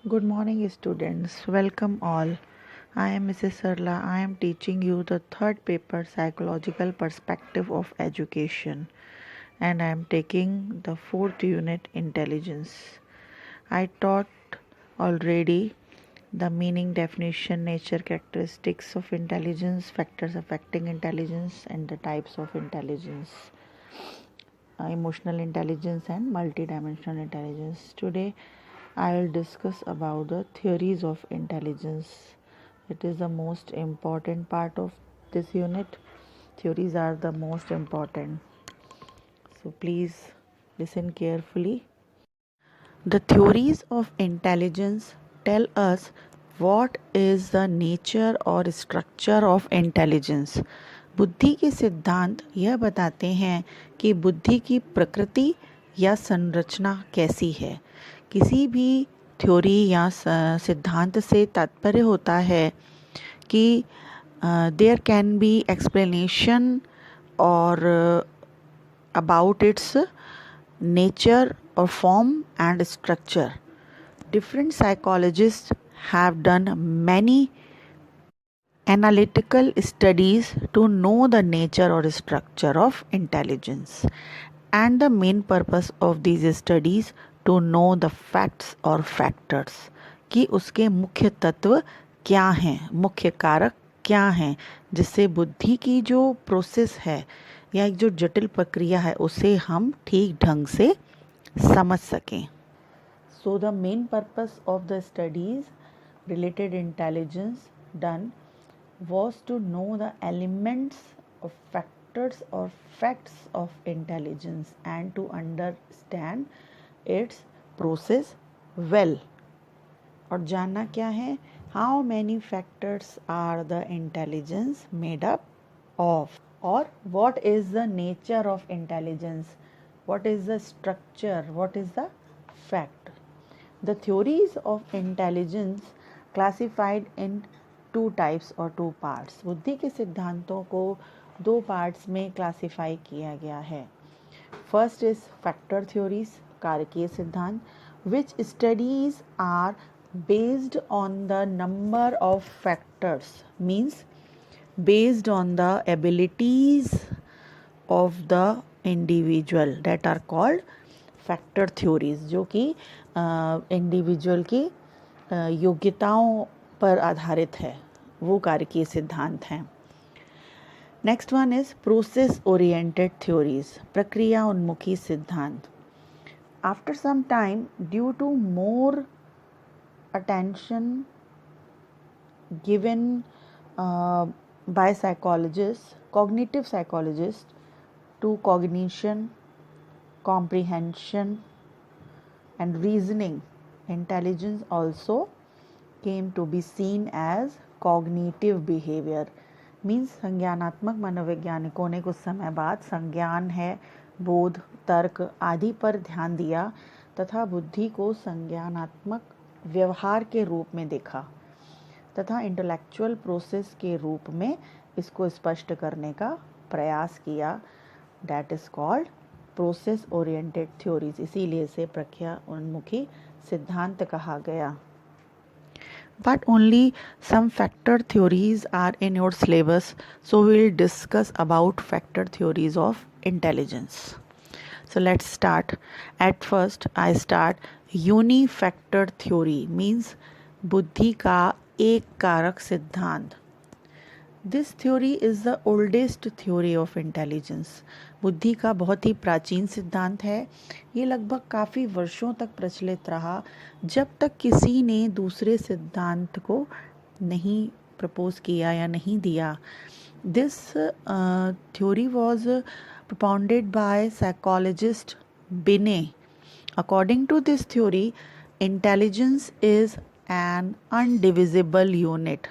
Good morning, students. Welcome all. I am Mrs. Sarla. I am teaching you the third paper, Psychological Perspective of Education, and I am taking the fourth unit, Intelligence. I taught already the meaning, definition, nature, characteristics of intelligence, factors affecting intelligence, and the types of intelligence, emotional intelligence, and multidimensional intelligence. Today, I will discuss about the theories of intelligence. It is the most important part of this unit. Theories are the most important. So please listen carefully. The theories of intelligence tell us what is the nature or structure of intelligence. बुद्धि के सिद्धांत यह बताते हैं कि बुद्धि की प्रकृति या संरचना कैसी है। किसी भी थ्योरी या सिद्धांत से तात्पर्य होता है कि देयर कैन बी एक्सप्लेनेशन और about its nature or form and structure. Different psychologists have done many analytical studies to know the nature or structure of intelligence, and the main purpose of these studies to know the facts or factors कि उसके मुख्य तत्व क्या हैं, मुख्य कारक क्या हैं, जिससे बुद्धि की जो प्रोसेस है या एक जो जटिल प्रक्रिया है उसे हम ठीक ढंग से समझ सकें. So the main purpose of the studies related intelligence done was to know the elements of factors or facts of intelligence and to understand its process well. और जानना क्या है, how many factors are the intelligence made up of, or what is the nature of intelligence, what is the structure, what is the fact. The theories of intelligence classified in two types और two parts. बुद्धि के सिद्धांतों को दो parts में classify किया गया है. फर्स्ट इज फैक्टर थ्योरीज, कारकीय सिद्धांत, which studies are based on the number of factors, means based on the abilities of the individual that are called factor theories, जो कि इंडिविजुअल की योग्यताओं पर आधारित है, वो कारकीय सिद्धांत हैं. Next one is process oriented theories, प्रक्रिया उन्मुखी सिद्धांत. After some time, due to more attention given by psychologist, cognitive psychologist, to cognition, comprehension and reasoning, intelligence also came to be seen as cognitive behavior. Means संज्ञानात्मक मनोवैज्ञानिकों ने कुछ समय बाद संज्ञान है, बोध, तर्क आदि पर ध्यान दिया तथा बुद्धि को संज्ञानात्मक व्यवहार के रूप में देखा तथा इंटेलेक्चुअल प्रोसेस के रूप में इसको स्पष्ट करने का प्रयास किया. That is called process oriented theories. इसीलिए इसे प्रक्रिया उन्मुखी सिद्धांत कहा गया. But only some factor theories are in your syllabus, so we will discuss about factor theories of intelligence. So let's start. At first I start unifactor theory, means बुद्धि का एक कारक सिद्धांत. This theory is the oldest theory of intelligence. बुद्धि का बहुत ही प्राचीन सिद्धांत है. ये लगभग काफ़ी वर्षों तक प्रचलित रहा, जब तक किसी ने दूसरे सिद्धांत को नहीं प्रपोज किया या नहीं दिया. This theory was propounded by psychologist Binet. According to this theory, intelligence is an undivisible unit.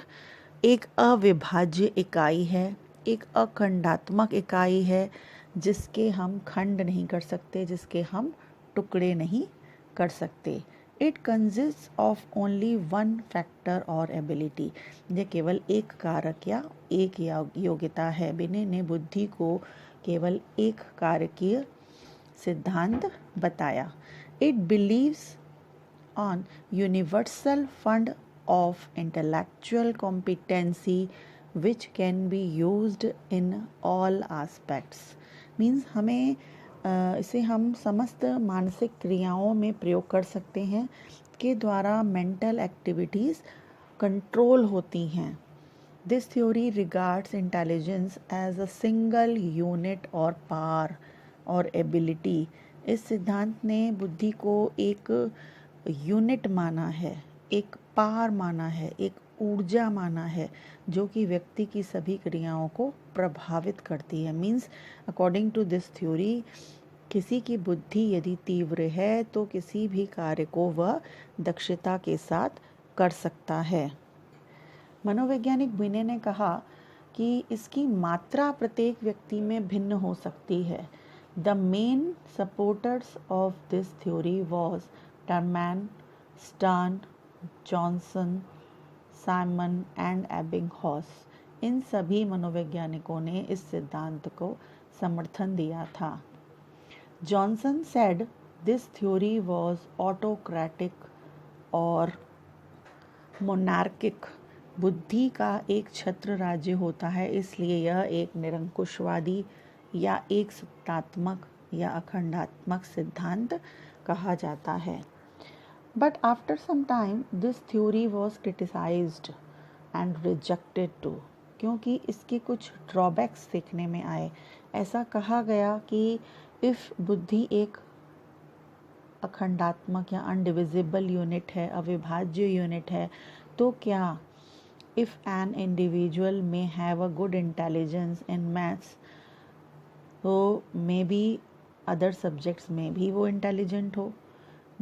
एक अविभाज्य इकाई है, एक अखंडात्मक इकाई है, जिसके हम खंड नहीं कर सकते, जिसके हम टुकड़े नहीं कर सकते. It consist of only one factor और एबिलिटी. ये केवल एक कारक या एक योग्यता है. बिने ने बुद्धि को केवल एक कारकीय सिद्धांत बताया. It beliefs on universal fund of intellectual competency which can be used in all aspects. Means हमें इसे हम समस्त मानसिक क्रियाओं में प्रयोग कर सकते हैं के द्वारा मेंटल एक्टिविटीज़ कंट्रोल होती हैं. This theory regards intelligence as a single unit और पावर और एबिलिटी. इस सिद्धांत ने बुद्धि को एक यूनिट माना है, एक पावर माना है, एक ऊर्जा माना है जो कि व्यक्ति की सभी क्रियाओं को प्रभावित करती है. Means according to this theory किसी की बुद्धि यदि तीव्र है तो किसी भी कार्य को वह दक्षता के साथ कर सकता है. मनोवैज्ञानिक बिने ने कहा कि इसकी मात्रा प्रत्येक व्यक्ति में भिन्न हो सकती है. The main supporters of this theory was Terman, Stern, Johnson, Simon and Ebbinghaus. इन सभी मनोवैज्ञानिकों ने इस सिद्धांत को समर्थन दिया था. Johnson said this theory was autocratic और monarchic. बुद्धि का एक छत्र राज्य होता है, इसलिए यह एक निरंकुशवादी या एक सत्तात्मक या अखंडात्मक सिद्धांत कहा जाता है. But after some time this theory was criticized and rejected too. क्योंकि इसके कुछ ड्रॉबैक्स देखने में आए. ऐसा कहा गया कि इफ़ बुद्धि एक अखंडात्मक या अनडिविजिबल यूनिट है, अविभाज्य यूनिट है, तो क्या if an individual may have a good intelligence in maths तो मे बी अदर सब्जेक्ट्स में भी वो इंटेलिजेंट हो.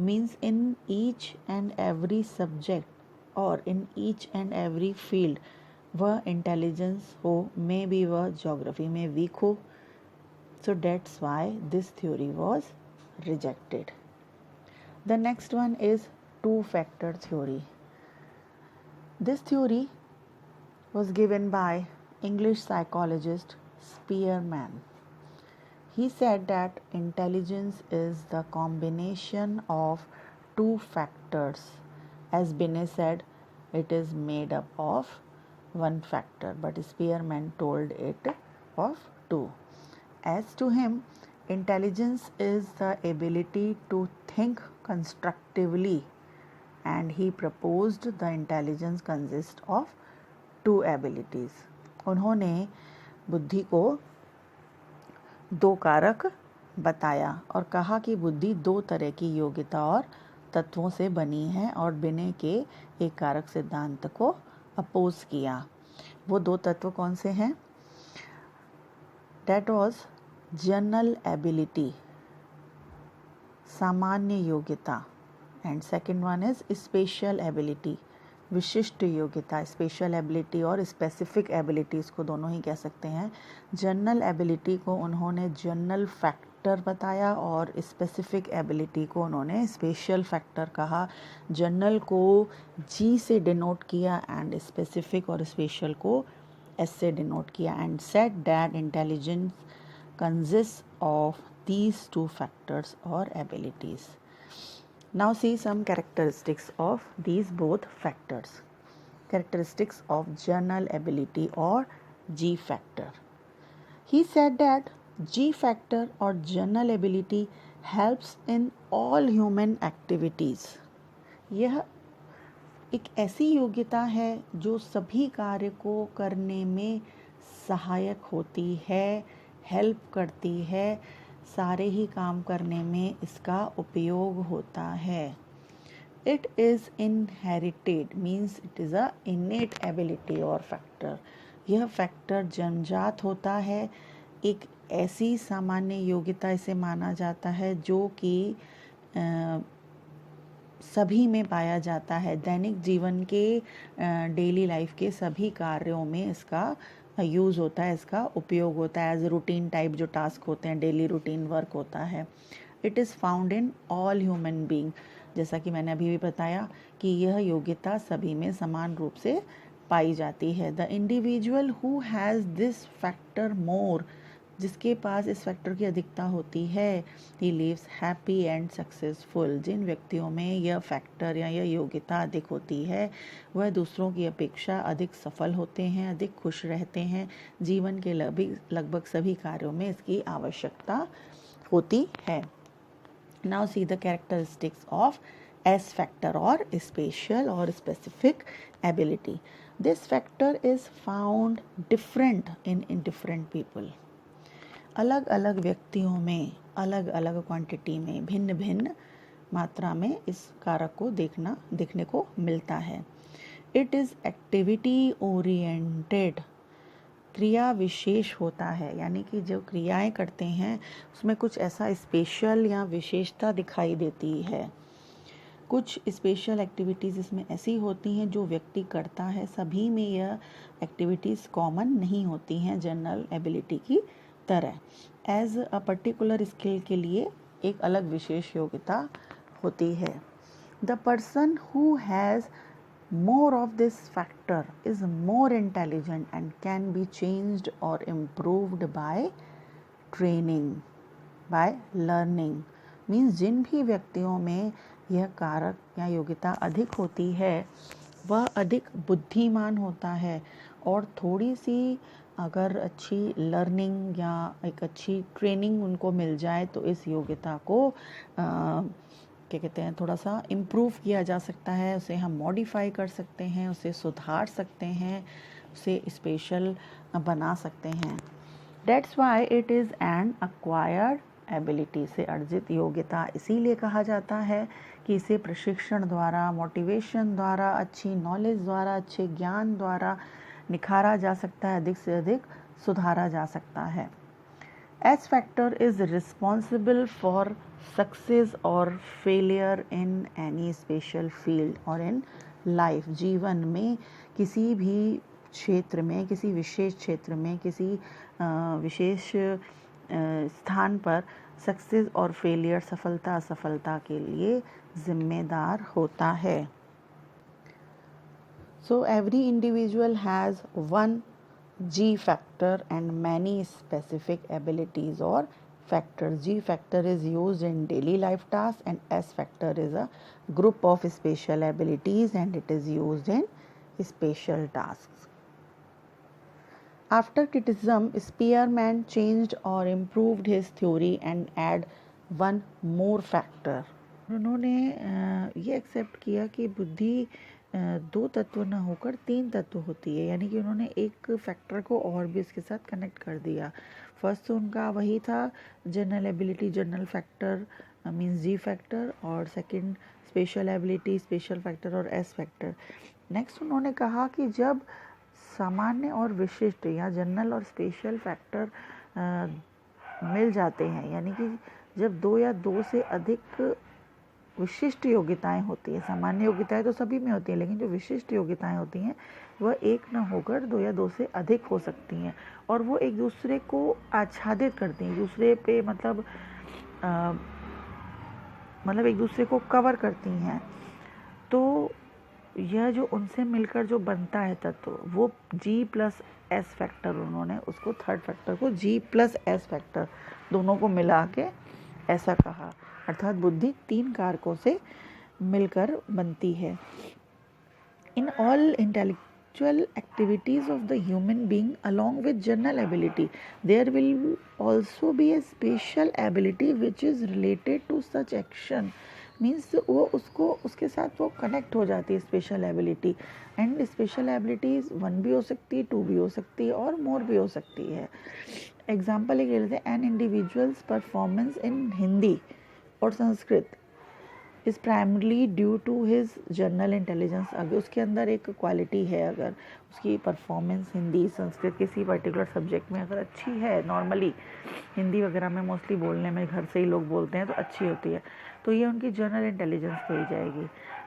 Means in each and every subject और in each and every field वह इंटेलिजेंस हो, मे बी वह ज्योग्राफी में वीक हो. So that's why this theory was rejected. The next one is two-factor theory. This theory was given by English psychologist Spearman. He said that intelligence is the combination of two factors. As Binet said, it is made up of one factor, but Spearman told it of two. As to him, intelligence is the ability to think constructively, and he proposed the intelligence consists of two abilities. उन्होंने बुद्धि को दो कारक बताया और कहा कि बुद्धि दो तरह की योग्यता और तत्वों से बनी है और बिने के एक कारक सिद्धांत को अपोज किया. वो दो तत्व कौन से हैं? That was general ability, सामान्य योग्यता, and second one is special ability, विशिष्ट योग्यता. स्पेशल एबिलिटी और स्पेसिफिक एबिलिटीज़ को दोनों ही कह सकते हैं. जनरल एबिलिटी को उन्होंने जनरल फैक्टर बताया और स्पेसिफिक एबिलिटी को उन्होंने स्पेशल फैक्टर कहा. जनरल को जी से डिनोट किया एंड स्पेसिफिक और स्पेशल को एस से डिनोट किया. And said that intelligence consists of these two factors or abilities. Now see some characteristics of these both factors. Characteristics of general ability or G factor. He said that G factor or general ability helps in all human activities. यह एक ऐसी योग्यता है जो सभी कार्य को करने में सहायक होती है, हेल्प करती है, सारे ही काम करने में इसका उपयोग होता है. It is inherited means it is a इनेट ability और फैक्टर. यह फैक्टर जन्मजात होता है. एक ऐसी सामान्य योग्यता इसे माना जाता है जो कि सभी में पाया जाता है. दैनिक जीवन के डेली लाइफ के सभी कार्यों में इसका यूज़ होता है, इसका उपयोग होता है. एज रूटीन टाइप जो टास्क होते हैं, डेली रूटीन वर्क होता है. It is found in all human being. जैसा कि मैंने अभी भी बताया कि यह योग्यता सभी में समान रूप से पाई जाती है. The individual who has this factor more जिसके पास इस फैक्टर की अधिकता होती है, he lives happy and successful. जिन व्यक्तियों में यह फैक्टर या यह योग्यता अधिक होती है वह दूसरों की अपेक्षा अधिक सफल होते हैं, अधिक खुश रहते हैं। जीवन के लगभग सभी कार्यों में इसकी आवश्यकता होती है। Now see the characteristics of S factor or spatial or specific ability. This factor is found different in different people. अलग अलग व्यक्तियों में अलग अलग क्वांटिटी में भिन्न भिन्न मात्रा में इस कारक को देखने को मिलता है। इट इज़ एक्टिविटी ओरिएंटेड, क्रिया विशेष होता है, यानी कि जो क्रियाएं करते हैं उसमें कुछ ऐसा स्पेशल या विशेषता दिखाई देती है। कुछ स्पेशल एक्टिविटीज़ इसमें ऐसी होती हैं जो व्यक्ति करता है, सभी में यह एक्टिविटीज़ कॉमन नहीं होती हैं जनरल एबिलिटी की तरह। एज अ पर्टिकुलर स्किल के लिए एक अलग विशेष योग्यता होती है। The person who has more of this factor is more intelligent and can be changed or improved by training, by learning. Means जिन भी व्यक्तियों में यह कारक या योग्यता अधिक होती है वह अधिक बुद्धिमान होता है, और थोड़ी सी अगर अच्छी लर्निंग या एक अच्छी ट्रेनिंग उनको मिल जाए तो इस योग्यता को क्या कहते हैं, थोड़ा सा इम्प्रूव किया जा सकता है, उसे हम मॉडिफाई कर सकते हैं, उसे सुधार सकते हैं, उसे स्पेशल बना सकते हैं। That's why it is an acquired ability, से अर्जित योग्यता इसीलिए कहा जाता है कि इसे प्रशिक्षण द्वारा, मोटिवेशन द्वारा, अच्छी नॉलेज द्वारा, अच्छे ज्ञान द्वारा निखारा जा सकता है, अधिक से अधिक सुधारा जा सकता है। S factor is responsible for success or failure in any special field or in life. जीवन में किसी भी क्षेत्र में, किसी विशेष क्षेत्र में, किसी विशेष स्थान पर सक्सेस और फेलियर, सफलता असफलता के लिए जिम्मेदार होता है। So every individual has one G factor and many specific abilities or factors. G factor is used in daily life tasks and S factor is a group of special abilities and it is used in special tasks. After criticism, Spearman changed or improved his theory and add one more factor. उन्होंने ये accept किया कि बुद्धि दो तत्व न होकर तीन तत्व होती है, यानी कि उन्होंने एक फैक्टर को और भी इसके साथ कनेक्ट कर दिया। फर्स्ट तो उनका वही था general ability, general factor means G factor, और second special ability, special factor और एस फैक्टर। नेक्स्ट उन्होंने कहा कि जब सामान्य और विशिष्ट या जनरल और स्पेशल फैक्टर मिल जाते हैं, यानी कि जब दो या दो से अधिक विशिष्ट योग्यताएं होती है, सामान्य योग्यताएं तो सभी में होती हैं, लेकिन जो विशिष्ट योग्यताएं होती हैं वह एक न होकर दो या दो से अधिक हो सकती हैं, और वो एक दूसरे को आच्छादित करती हैं, दूसरे पे मतलब एक दूसरे को कवर करती हैं। तो यह जो उनसे मिलकर जो बनता है तत्व, वो G प्लस एस फैक्टर, उन्होंने उसको थर्ड फैक्टर को G प्लस एस फैक्टर दोनों को मिला के ऐसा कहा, अर्थात बुद्धि तीन कारकों से मिलकर बनती है। In all intellectual activities of the human being along with general ability there will also be a special ability which is related to such action. Means वो उसको उसके साथ वो कनेक्ट हो जाती है special ability, and special abilities 1 भी हो सकती है, 2 भी हो सकती है और मोर भी हो सकती है। एग्जाम्पल एक ले लेते हैं, an individual's performance in Hindi और Sanskrit is primarily due to his general intelligence. अगर उसके अंदर एक क्वालिटी है, अगर उसकी परफॉर्मेंस हिंदी संस्कृत किसी पर्टिकुलर सब्जेक्ट में अगर अच्छी है, नॉर्मली हिंदी वगैरह में मोस्टली बोलने में घर से ही लोग बोलते हैं तो अच्छी होती है, तो ये उनकी जनरल इंटेलिजेंस हो ही जाएगी।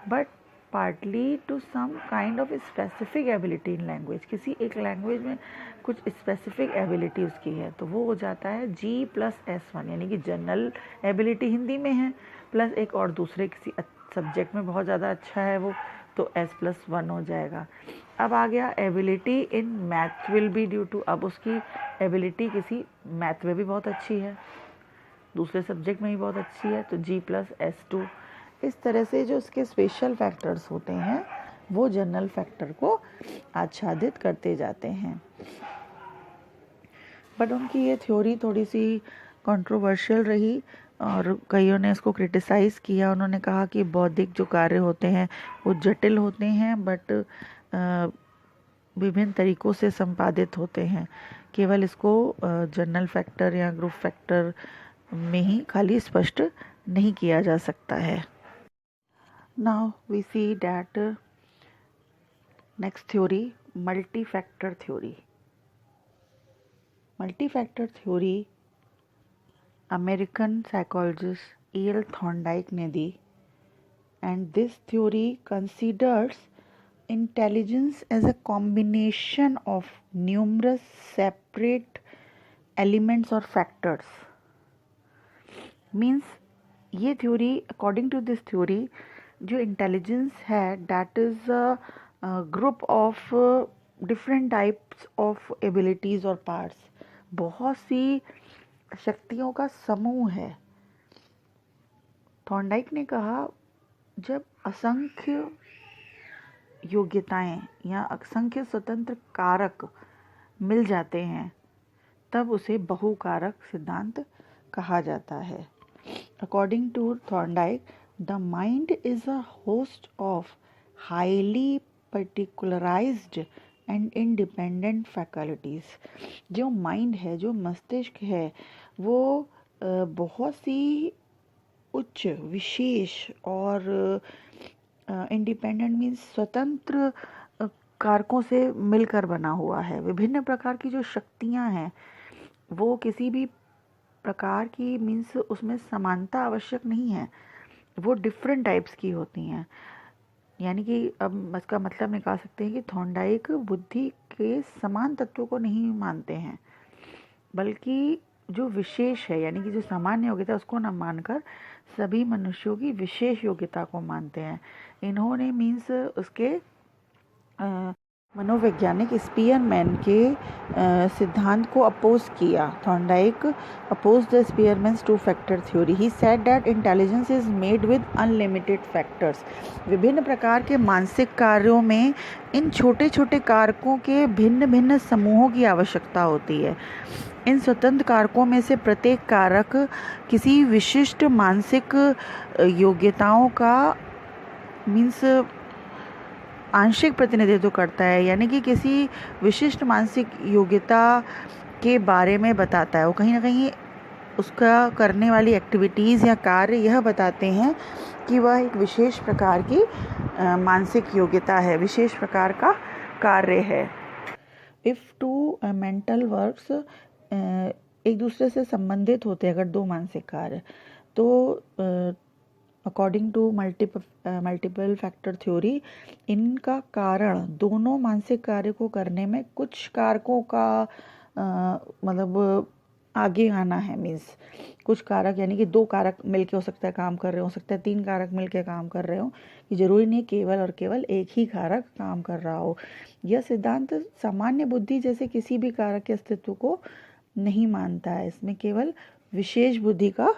But partly to some kind of specific ability in language, किसी एक लैंग्वेज में कुछ स्पेसिफिक एबिलिटी उसकी है, तो वो हो जाता है G प्लस S1, यानी कि जनरल एबिलिटी हिंदी में है प्लस एक और दूसरे किसी सब्जेक्ट में बहुत ज़्यादा अच्छा है वो, तो S+1 हो जाएगा। अब आ गया ability in math will be due to, अब उसकी एबिलिटी किसी मैथ में भी बहुत अच्छी है, दूसरे सब्जेक्ट में भी बहुत अच्छी है, तो G+S2। इस तरह से जो उसके स्पेशल फैक्टर्स होते हैं वो जनरल फैक्टर को आच्छादित करते जाते हैं। बट उनकी ये थ्योरी थोड़ी सी कंट्रोवर्शियल रही और कईयों ने इसको क्रिटिसाइज़ किया। उन्होंने कहा कि बौद्धिक जो कार्य होते हैं वो जटिल होते हैं, बट विभिन्न तरीक़ों से संपादित होते हैं, केवल इसको जनरल फैक्टर या ग्रुप फैक्टर में ही खाली स्पष्ट नहीं किया जा सकता है। Now we see that next theory, multi factor theory. Multi factor theory American psychologist E.L. Thorndike ने दी, and this theory considers intelligence as a combination of numerous separate elements और फैक्टर्स। मीन्स ये theory, according to this theory, जो intelligence है that is a group of different types of abilities और parts, बहुत सी शक्तियों का समूह है। थॉर्नडाइक ने कहा जब असंख्य योग्यताएं या असंख्य स्वतंत्र कारक मिल जाते हैं तब उसे बहुकारक सिद्धांत कहा जाता है। According to Thorndike, the mind is a host of highly particularized and independent faculties. जो माइंड है, जो मस्तिष्क है, वो बहुत सी उच्च, विशेष और इंडिपेंडेंट मीन्स स्वतंत्र कारकों से मिलकर बना हुआ है। विभिन्न प्रकार की जो शक्तियां हैं वो किसी भी प्रकार की मीन्स उसमें समानता आवश्यक नहीं है, वो डिफरेंट टाइप्स की होती हैं। यानी कि अब इसका मतलब निकाल सकते हैं कि थॉर्नडाइक बुद्धि के समान तत्वों को नहीं मानते हैं, बल्कि जो विशेष है यानी कि जो सामान्य योग्यता उसको न मानकर सभी मनुष्यों की विशेष योग्यता को मानते हैं। इन्होंने मीन्स उसके मनोवैज्ञानिक स्पीयरमैन के सिद्धांत को अपोज किया। Thorndike oppose the Spearman's two factor theory. He said that intelligence is made with unlimited factors. विभिन्न प्रकार के मानसिक कार्यों में इन छोटे छोटे कारकों के भिन्न भिन्न समूहों की आवश्यकता होती है। इन स्वतंत्र कारकों में से प्रत्येक कारक किसी विशिष्ट मानसिक योग्यताओं का मीन्स आंशिक प्रतिनिधित्व करता है, यानी कि किसी विशिष्ट मानसिक योग्यता के बारे में बताता है। वो कहीं ना कहीं उसका करने वाली एक्टिविटीज़ या कार्य यह बताते हैं कि वह एक विशेष प्रकार की मानसिक योग्यता है, विशेष प्रकार का कार्य है। इफ़ टू मेंटल वर्क्स एक दूसरे से संबंधित होते हैं, अगर दो मानसिक कार्य, तो according to multiple factor theory इनका कारण दोनों मानसिक कार्य को करने में कुछ कारकों का मतलब आगे आना है। मीन्स कुछ कारक यानी कि दो कारक मिलके हो सकता है काम कर रहे हो सकता है 3 कारक मिलके काम कर रहे हो, कि जरूरी नहीं केवल और केवल एक ही कारक काम कर रहा हो। यह सिद्धांत सामान्य बुद्धि जैसे किसी भी कारक के अस्तित्व को नहीं मानता है, इसमें केवल विशेष बुद्धि का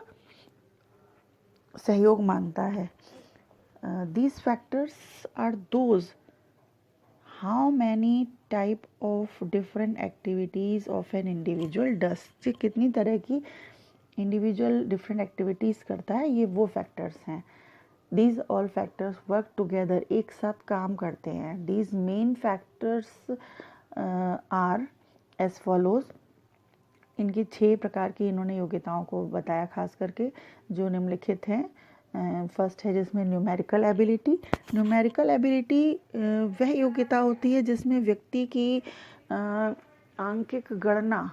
सहयोग मांगता है। These factors are those how many type of different activities of an individual does। कि कितनी तरह की इंडिविजुअल डिफरेंट एक्टिविटीज़ करता है, ये वो फैक्टर्स हैं। These all factors work together, एक साथ काम करते हैं। These main factors are as follows। इनकी 6 प्रकार की इन्होंने योग्यताओं को बताया, खास करके जो निम्नलिखित हैं। फर्स्ट है जिसमें न्यूमेरिकल एबिलिटी। न्यूमेरिकल एबिलिटी वह योग्यता होती है जिसमें व्यक्ति की आंकिक गणना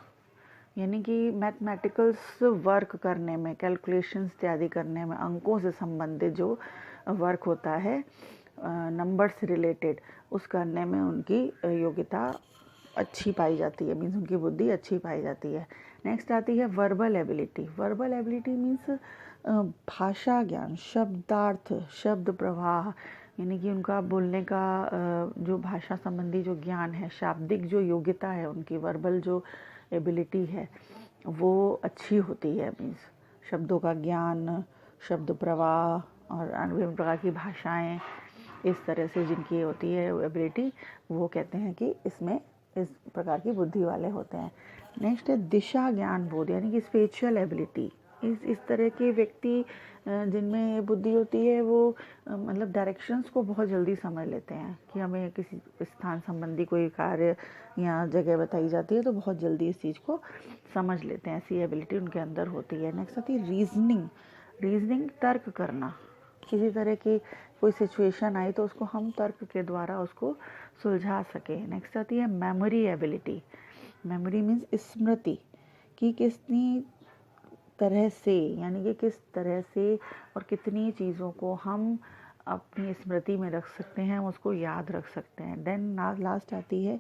यानी कि मैथमेटिकल्स वर्क करने में, कैलकुलेशंस इत्यादि करने में, अंकों से संबंधित जो वर्क होता है नंबर से रिलेटेड, उस करने में उनकी योग्यता अच्छी पाई जाती है, मीन्स उनकी बुद्धि अच्छी पाई जाती है। नेक्स्ट आती है verbal ability. Verbal ability means भाषा ज्ञान, शब्दार्थ, शब्द प्रवाह, यानी कि उनका बोलने का जो भाषा संबंधी जो ज्ञान है, शाब्दिक जो योग्यता है, उनकी वर्बल जो एबिलिटी है वो अच्छी होती है। मीन्स शब्दों का ज्ञान, शब्द प्रवाह और विभिन्न प्रकार की भाषाएं इस तरह से जिनकी होती है एबिलिटी, वो कहते हैं कि इसमें इस प्रकार की बुद्धि वाले होते हैं। नेक्स्ट है दिशा ज्ञान बोध, यानी कि स्पिरिचुअल एबिलिटी। इस तरह के व्यक्ति जिनमें बुद्धि होती है वो मतलब डायरेक्शंस को बहुत जल्दी समझ लेते हैं कि हमें किसी स्थान संबंधी कोई कार्य या जगह बताई जाती है तो बहुत जल्दी इस चीज़ को समझ लेते हैं। ऐसी एबिलिटी उनके अंदर होती है। नेक्स्ट आती है रीजनिंग तर्क करना। किसी तरह की कोई सिचुएशन आई तो उसको हम तर्क के द्वारा उसको सुलझा सके। नेक्स्ट आती है मेमोरी एबिलिटी। मेमोरी मीन्स स्मृति, कि कितनी तरह से, यानी कि किस तरह से और कितनी चीज़ों को हम अपनी स्मृति में रख सकते हैं, उसको याद रख सकते हैं। देन लास्ट आती है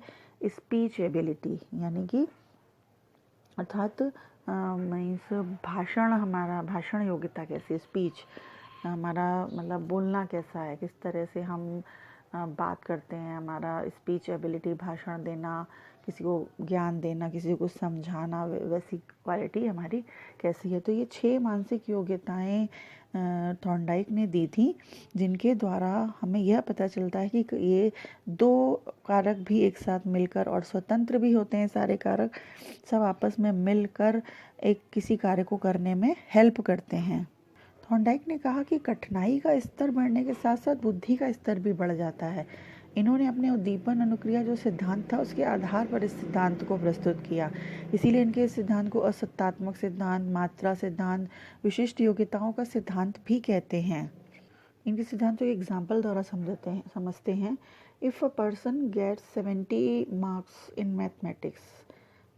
स्पीच एबिलिटी, यानी कि अर्थात मीन्स हमारा भाषण योग्यता कैसी, स्पीच हमारा मतलब बोलना कैसा है, किस तरह से हम बात करते हैं, हमारा स्पीच एबिलिटी, भाषण देना, किसी को ज्ञान देना, किसी को समझाना, वैसी क्वालिटी हमारी कैसी है। तो ये 6 मानसिक योग्यताएं थॉर्नडाइक ने दी थी, जिनके द्वारा हमें यह पता चलता है कि ये 2 कारक भी एक साथ मिलकर और स्वतंत्र भी होते हैं। सारे कारक सब आपस में मिलकर एक किसी कार्य को करने में हेल्प करते हैं। थॉर्नडाइक ने कहा कि कठिनाई का स्तर बढ़ने के साथ साथ बुद्धि का स्तर भी बढ़ जाता है। इन्होंने अपने उद्दीपन अनुक्रिया जो सिद्धांत था उसके आधार पर इस सिद्धांत को प्रस्तुत किया। इसीलिए इनके इस सिद्धांत को असत्तात्मक सिद्धांत, मात्रा सिद्धांत, विशिष्ट योग्यताओं का सिद्धांत भी कहते हैं। इनके सिद्धांत को एग्जाम्पल द्वारा समझते हैं। If a person gets 70 marks in mathematics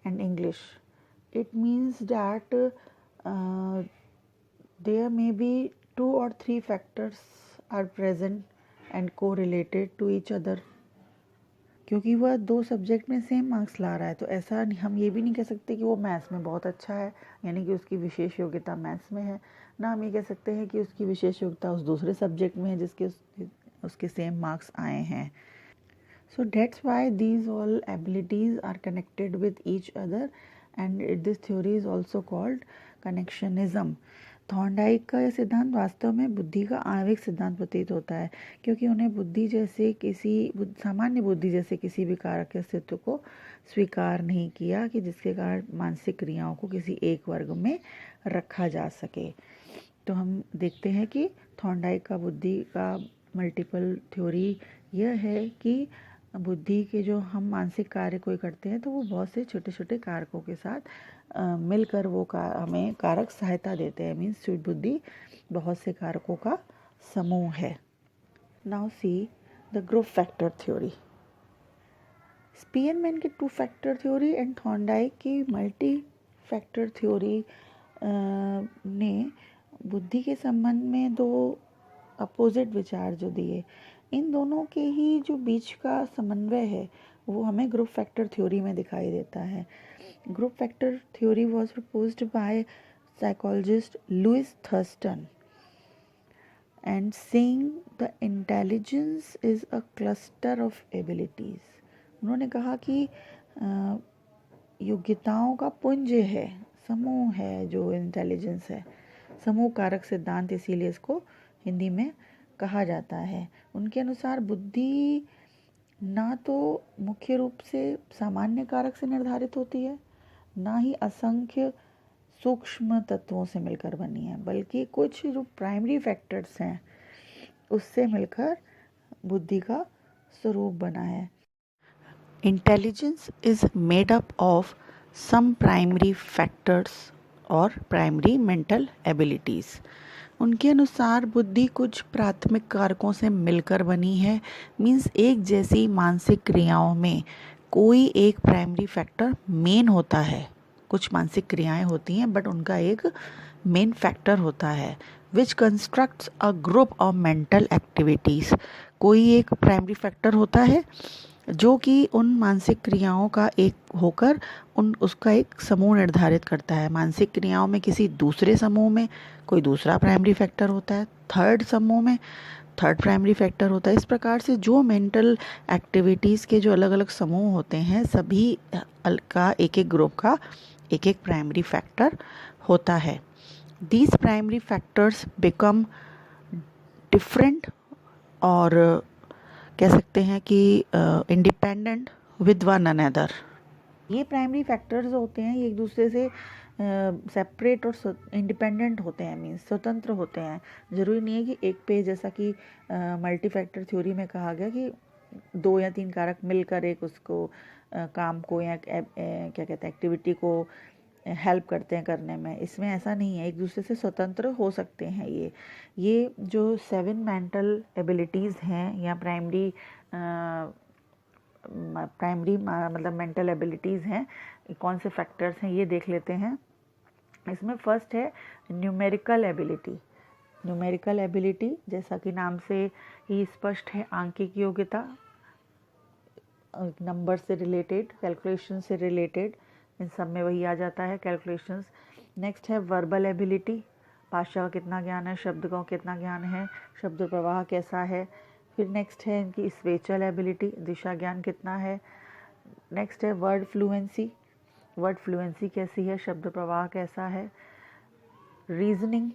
and English, it means that there may be 2 or 3 factors are present and correlated to each other। क्योंकि वह 2 सब्जेक्ट में सेम मार्क्स ला रहा है तो ऐसा हम ये भी नहीं कह सकते कि वो मैथ्स में बहुत अच्छा है, यानी कि उसकी विशेष योग्यता मैथ्स में है, ना हम ये कह सकते हैं कि उसकी विशेष योग्यता उस दूसरे सब्जेक्ट में है जिसके उसके सेम मार्क्स आए हैं। So that's why these all abilities are connected with each other and this theory is also called connectionism। Thorndike का यह सिद्धांत वास्तव में बुद्धि का आणविक सिद्धांत प्रतीत होता है, क्योंकि उन्हें सामान्य बुद्धि जैसे किसी भी कारक के अस्तित्व को स्वीकार नहीं किया कि जिसके कारण मानसिक क्रियाओं को किसी एक वर्ग में रखा जा सके। तो हम देखते हैं कि थॉर्नडाइक का बुद्धि का मल्टीपल थ्योरी यह है कि बुद्धि के जो हम मानसिक कार्य कोई करते हैं तो वो बहुत से छोटे छोटे कारकों के साथ मिलकर वो हमें कारक सहायता देते हैं। मीन्स स्वीट बुद्धि बहुत से कारकों का समूह है। Now see the group factor theory. Spearman की 2 फैक्टर थ्योरी एंड थॉर्नडाइक की मल्टी फैक्टर थ्योरी ने बुद्धि के संबंध में 2 अपोजिट विचार जो दिए, इन दोनों के ही जो बीच का समन्वय है वो हमें ग्रुप फैक्टर थ्योरी में दिखाई देता है। Group factor theory was proposed by psychologist Louis Thurstone and saying the intelligence is a cluster of abilities. उन्होंने कहा कि योग्यताओं का पुंज है, समूह है जो इंटेलिजेंस है, समूह कारक सिद्धांत इसीलिए इसको हिंदी में कहा जाता है। उनके अनुसार बुद्धि ना तो मुख्य रूप से सामान्य कारक से निर्धारित होती है, ना ही असंख्य सूक्ष्म तत्वों से मिलकर बनी है, बल्कि कुछ जो प्राइमरी फैक्टर्स हैं उससे मिलकर बुद्धि का स्वरूप बना है। Intelligence is made up of some primary factors और प्राइमरी मेंटल एबिलिटीज़। उनके अनुसार बुद्धि कुछ प्राथमिक कारकों से मिलकर बनी है। मीन्स एक जैसी मानसिक क्रियाओं में कोई एक प्राइमरी फैक्टर मेन होता है। कुछ मानसिक क्रियाएं होती हैं बट उनका एक मेन फैक्टर होता है which constructs a group of mental activities. कोई एक प्राइमरी फैक्टर होता है जो कि उन मानसिक क्रियाओं का एक होकर उसका एक समूह निर्धारित करता है। मानसिक क्रियाओं में किसी दूसरे समूह में कोई दूसरा प्राइमरी फैक्टर होता है, थर्ड समूह में थर्ड प्राइमरी फैक्टर होता है। इस प्रकार से जो मेंटल एक्टिविटीज़ के जो अलग अलग समूह होते हैं सभी का एक एक ग्रुप का एक एक प्राइमरी फैक्टर होता है। These primary factors become different और कह सकते हैं कि इंडिपेंडेंट विद वन अनदर। ये प्राइमरी फैक्टर्स होते हैं ये एक दूसरे से सेपरेट और इंडिपेंडेंट होते हैं, मीन्स स्वतंत्र होते हैं। ज़रूरी नहीं है कि एक पे, जैसा कि मल्टी फैक्टर थ्योरी में कहा गया कि 2 या 3 कारक मिलकर एक उसको काम को या क्या कहते हैं एक्टिविटी को हेल्प करते हैं करने में। इसमें ऐसा नहीं है, एक दूसरे से स्वतंत्र हो सकते हैं। ये जो 7 मेंटल एबिलिटीज़ हैं या प्राइमरी मतलब मेंटल एबिलिटीज़ हैं, कौन से फैक्टर्स हैं ये देख लेते हैं। इसमें फर्स्ट है न्यूमेरिकल एबिलिटी। न्यूमेरिकल एबिलिटी जैसा कि नाम से ही स्पष्ट है, आंकिक योग्यता, नंबर से रिलेटेड, कैलकुलेशन से रिलेटेड, इन सब में वही आ जाता है कैलकुलेशंस। नेक्स्ट है वर्बल एबिलिटी, भाषा का कितना ज्ञान है, शब्द का कितना ज्ञान है, शब्द प्रवाह कैसा है। फिर नेक्स्ट है इनकी स्पेचुअल एबिलिटी, दिशा ज्ञान कितना है। नेक्स्ट है वर्ड फ्लुएंसी, वर्ड फ्लुएंसी कैसी है, शब्द प्रवाह कैसा है। Reasoning,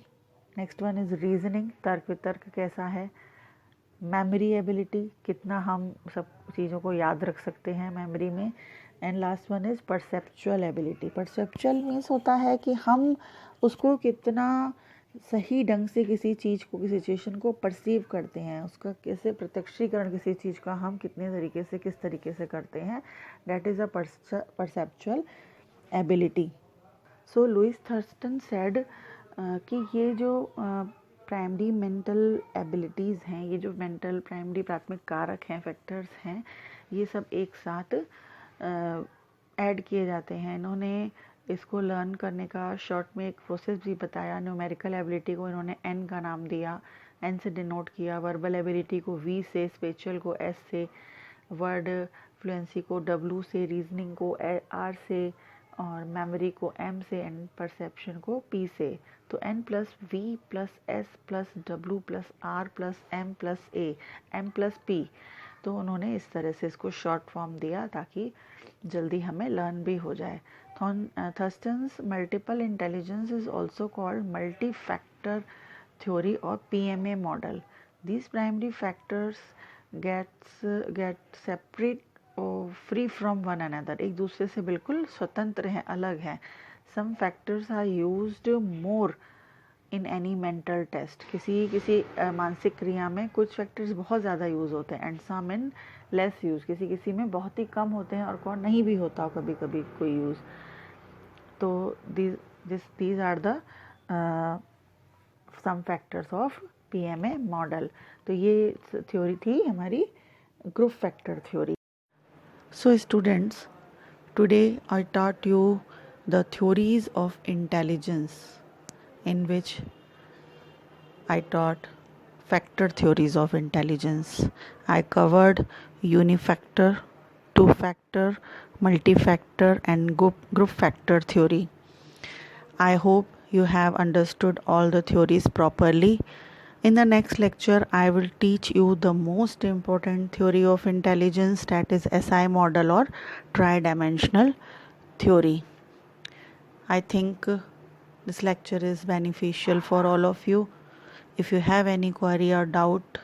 next one is reasoning, तर्क वितर्क कैसा है। मेमोरी एबिलिटी, कितना हम सब चीज़ों को याद रख सकते हैं मेमोरी में। And last one is perceptual ability. Perceptual means होता है कि हम उसको कितना सही ढंग से किसी चीज़ को, किसी सिचुएशन को परसीव करते हैं, उसका कैसे प्रत्यक्षीकरण किसी चीज़ का हम कितने तरीके से, किस तरीके से करते हैं, that is a perceptual ability. So Louis Thurstone said कि ये जो प्राइमरी मेंटल एबिलिटीज़ हैं, ये जो मेंटल प्राइमरी प्राथमिक कारक हैं, फैक्टर्स हैं, ये सब एक साथ ऐड किए जाते हैं। इन्होंने इसको लर्न करने का शॉर्ट में एक प्रोसेस भी बताया। न्यूमेरिकल एबिलिटी को इन्होंने एन का नाम दिया, एन से डिनोट किया। वर्बल एबिलिटी को वी से, स्पेचुअल को एस से, वर्ड फ्लुएंसी को डब्ल्यू से, रीजनिंग को आर से, और मेमोरी को एम से, एंड परसेप्शन को पी से। तो N plus V plus S plus W plus R plus M plus A, M plus P. तो उन्होंने इस तरह से इसको शॉर्ट फॉर्म दिया ताकि जल्दी हमें लर्न भी हो जाए। Thurstone's multiple intelligence is also called multi factor theory और PMA model. These primary factors get separate free from one another, एक दूसरे से बिल्कुल स्वतंत्र हैं, अलग हैं। Some factors are used more in any mental test, किसी मानसिक क्रिया में कुछ फैक्टर्स बहुत ज़्यादा यूज़ होते हैं, and some in less use, किसी में बहुत ही कम होते हैं और कौन नहीं भी होता हो कभी कभी कोई यूज़। तो these are the some factors of PMA model. तो ये थ्योरी थी हमारी group factor theory. So students, today I taught you the theories of intelligence, in which I taught factor theories of intelligence. I covered unifactor, two-factor, multi-factor and group factor theory. I hope you have understood all the theories properly. In the next lecture, I will teach you the most important theory of intelligence, that is SI model or tridimensional theory. I think this lecture is beneficial for all of you. If you have any query or doubt,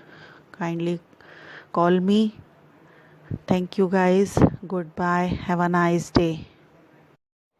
kindly call me. Thank you guys. Goodbye. Have a nice day.